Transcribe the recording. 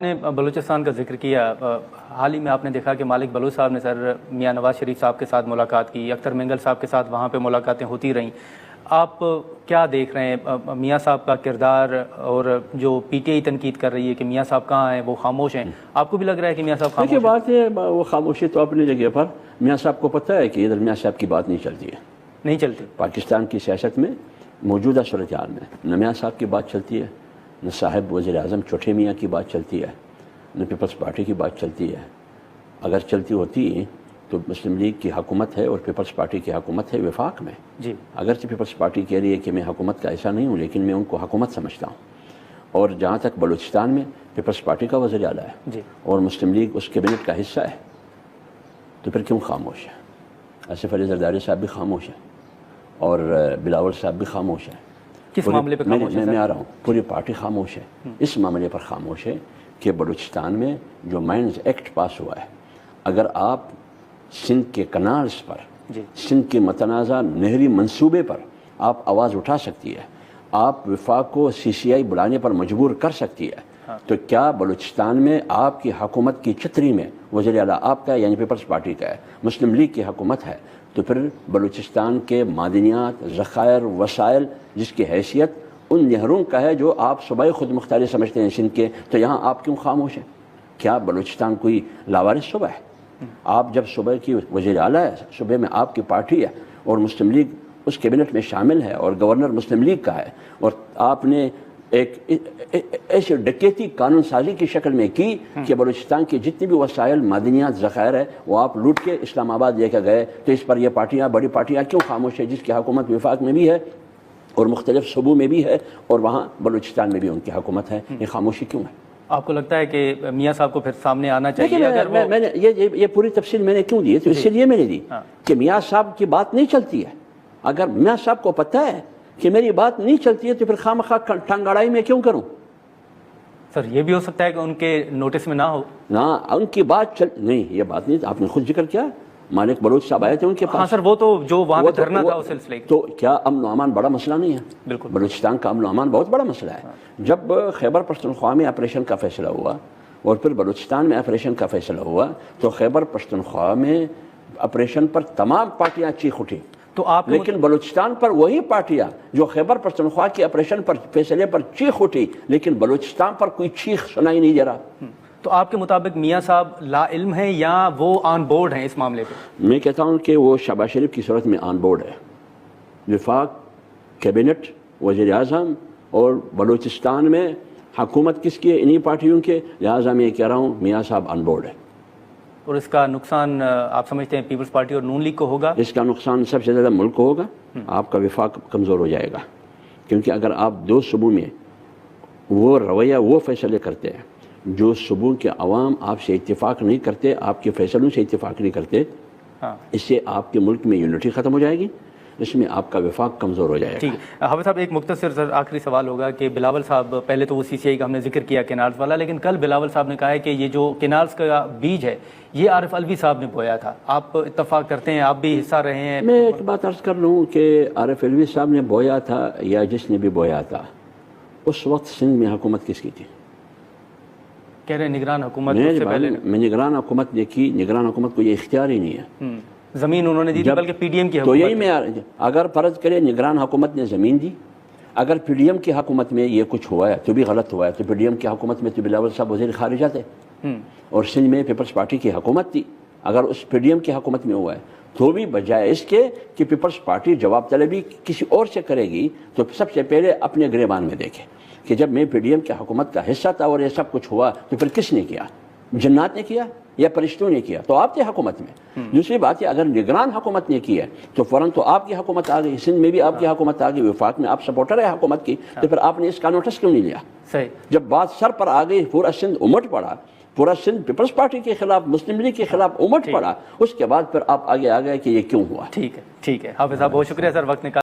نے بلوچستان کا ذکر کیا، حال ہی میں آپ نے دیکھا کہ مالک بلوچ صاحب نے سر میاں نواز شریف صاحب کے ساتھ ملاقات کی، اختر مینگل صاحب کے ساتھ وہاں پہ ملاقاتیں ہوتی رہیں۔ آپ کیا دیکھ رہے ہیں میاں صاحب کا کردار، اور جو پی ٹی آئی تنقید کر رہی ہے کہ میاں صاحب کہاں ہیں، وہ خاموش ہیں، آپ کو بھی لگ رہا ہے کہ میاں صاحب خاموش ہیں؟ بات ہے وہ خاموشی تو اپنی جگہ پر، میاں صاحب کو پتہ ہے کہ ادھر میاں صاحب کی بات نہیں چلتی ہے، نہیں چلتی پاکستان کی سیاست میں موجودہ صورتحال میں نہ میاں صاحب کی بات چلتی ہے، نہ صاحب وزیر اعظم چوٹھے میاں کی بات چلتی ہے، نہ پیپلز پارٹی کی بات چلتی ہے۔ اگر چلتی ہوتی تو مسلم لیگ کی حکومت ہے اور پیپلز پارٹی کی حکومت ہے وفاق میں۔ جی، اگرچہ پیپلز پارٹی کہہ رہی ہے کہ میں حکومت کا ایسا نہیں ہوں، لیکن میں ان کو حکومت سمجھتا ہوں، اور جہاں تک بلوچستان میں پیپلز پارٹی کا وزیر اعلیٰ ہے جی، اور مسلم لیگ اس کیبنٹ کا حصہ ہے، تو پھر کیوں خاموش ہے؟ آصف علی زرداری صاحب بھی خاموش ہیں اور بلاول صاحب بھی خاموش ہیں۔ کس معاملے پہ خاموش ہے؟ میں آ رہا ہوں، پوری پارٹی خاموش ہے اس معاملے پر، خاموش ہے کہ بلوچستان میں جو مائنز ایکٹ پاس ہوا ہے، اگر آپ سندھ کے کنالز پر، جی، سندھ کے متنازع نہری منصوبے پر آپ آواز اٹھا سکتی ہے، آپ وفاق کو سی سی آئی بلانے پر مجبور کر سکتی ہے، تو کیا بلوچستان میں آپ کی حکومت کی چھتری میں وزیر اعلیٰ آپ کا یعنی پیپلز پارٹی کا ہے، مسلم لیگ کی حکومت ہے، تو پھر بلوچستان کے معدنیات، ذخائر، وسائل جس کی حیثیت ان نہروں کا ہے جو آپ صوبائی خود مختاری سمجھتے ہیں سندھ کے، تو یہاں آپ کیوں خاموش ہیں؟ کیا بلوچستان کوئی لاوارث صوبہ ہے؟ آپ جب صوبہ کی وزیر اعلیٰ ہے، صوبے میں آپ کی پارٹی ہے اور مسلم لیگ اس کیبنٹ میں شامل ہے اور گورنر مسلم لیگ کا ہے، اور آپ نے ایک ایسے ڈکیتی قانون سازی کی شکل میں کی کہ بلوچستان کے جتنے بھی وسائل، معدنیات، ذخائر ہے وہ آپ لوٹ کے اسلام آباد لے کے گئے، تو اس پر یہ پارٹیاں، بڑی پارٹیاں کیوں خاموش ہے، جس کی حکومت وفاق میں بھی ہے اور مختلف صوبوں میں بھی ہے اور وہاں بلوچستان میں بھی ان کی حکومت ہے؟ یہ خاموشی کیوں ہے؟ آپ کو لگتا ہے کہ میاں صاحب کو پھر سامنے آنا چاہیے؟ اگر میں نے یہ پوری تفصیل میں نے کیوں دی ہے، تو اس لیے میں نے دی کہ میاں صاحب کی بات نہیں چلتی ہے۔ اگر میاں صاحب کو پتہ ہے کہ میری بات نہیں چلتی ہے تو پھر خواہ ٹانگ اڑائی میں کیوں کروں؟ سر یہ بھی ہو سکتا ہے کہ ان کے نوٹس میں نہ ہو، نہ ان کی بات نہیں، یہ بات نہیں، آپ نے خود ذکر کیا، مالک بلوچ صاحب آئے تھے ان کے پاس۔ ہاں سر، وہ تو جو وہاں پہ دھرنا تھا اس سلسلے تو کیا امن و امان بڑا مسئلہ نہیں ہے؟ بالکل، بلوچستان کا امن و امان بہت بڑا مسئلہ ہے۔ جب خیبر پختونخوا میں آپریشن کا فیصلہ ہوا اور پھر بلوچستان میں آپریشن کا فیصلہ ہوا، تو خیبر پختونخوا میں آپریشن پر تمام پارٹیاں چیخ اٹھی، تو آپ لیکن بلوچستان پر وہی پارٹیاں جو خیبر پختونخوا کی آپریشن پر فیصلے پر چیخ اٹھی، لیکن بلوچستان پر کوئی چیخ سنائی نہیں دے رہا۔ تو آپ کے مطابق میاں صاحب لا علم ہیں یا وہ آن بورڈ ہیں اس معاملے پہ؟ میں کہتا ہوں کہ وہ شہباز شریف کی صورت میں آن بورڈ ہے، وفاق، کیبنٹ، وزیر اعظم اور بلوچستان میں حکومت کس کی ہے؟ انہی پارٹیوں کے، لہٰذا میں یہ کہہ رہا ہوں میاں صاحب آن بورڈ ہے۔ اور اس کا نقصان آپ سمجھتے ہیں پیپلز پارٹی اور نون لیگ کو ہوگا؟ اس کا نقصان سب سے زیادہ ملک کو ہوگا، آپ کا وفاق کمزور ہو جائے گا، کیونکہ اگر آپ دو صوبوں میں وہ رویہ، وہ فیصلے کرتے ہیں جو صوبوں کے عوام آپ سے اتفاق نہیں کرتے، آپ کے فیصلوں سے اتفاق نہیں کرتے، اس سے آپ کے ملک میں یونٹی ختم ہو جائے گی، اس میں آپ کا وفاق کمزور ہو جائے گا۔ ٹھیک ہے حافظ صاحب، ایک مختصر سر آخری سوال ہوگا کہ بلاول صاحب، پہلے تو وہ سی سی آئی کا ہم نے ذکر کیا کینالز والا، لیکن کل بلاول صاحب نے کہا ہے کہ یہ جو کینالز کا بیج ہے یہ عارف علوی صاحب نے بویا تھا، آپ اتفاق کرتے ہیں؟ آپ بھی حصہ رہے ہیں؟ میں ایک بات عرض کر لوں کہ عارف علوی صاحب نے بویا تھا یا جس نے بھی بویا تھا، اس وقت سندھ میں حکومت کس کی تھی؟ کہہ رہے ہیں نگران حکومت سے پہلے۔ میں نگران حکومت نے کی، نگران حکومت کو یہ اختیار ہی نہیں ہے، زمین انہوں نے دی تھی بلکہ پی ڈی ایم کی تو حکومت۔ یہی میں اگر فرض کرے نگران حکومت نے زمین دی، اگر پی ڈی ایم کی حکومت میں یہ کچھ ہوا ہے تو بھی غلط ہوا ہے، تو پی ڈی ایم کی حکومت میں تو بلاول صاحب وزیر خارجہ تھے اور سندھ میں پیپلز پارٹی کی حکومت تھی، اگر اس پی ڈی ایم کی حکومت میں ہوا ہے تو بھی بجائے اس کے کہ پیپلز پارٹی جواب طلبی کسی اور سے کرے گی، تو سب سے پہلے اپنے گریبان میں دیکھے کہ جب میں پی ڈی ایم کی حکومت کا حصہ تھا اور یہ سب کچھ ہوا تو پھر کس نے کیا؟ جنات نے کیا یا فرشتوں نے کیا؟ تو آپ تھے حکومت میں۔ دوسری بات ہے، اگر نگران حکومت نے کی ہے تو فوراً تو آپ کی حکومت آ گئی، سندھ میں بھی آپ کی حکومت آ گئی، وفاق میں آپ سپورٹر ہے حکومت کی، تو پھر آپ نے اس کا نوٹس کیوں نہیں لیا؟ صحیح، جب بات سر پر آ گئی، پورا سندھ امٹ پڑا، پورا سندھ پیپلز پارٹی کے خلاف، مسلم لیگ کے خلاف امٹ پڑا، اس کے بعد پھر آپ آگے آ گئے کہ یہ کیوں ہوا۔ ٹھیک ہے حافظ صاحب، بہت شکریہ سر، وقت نکال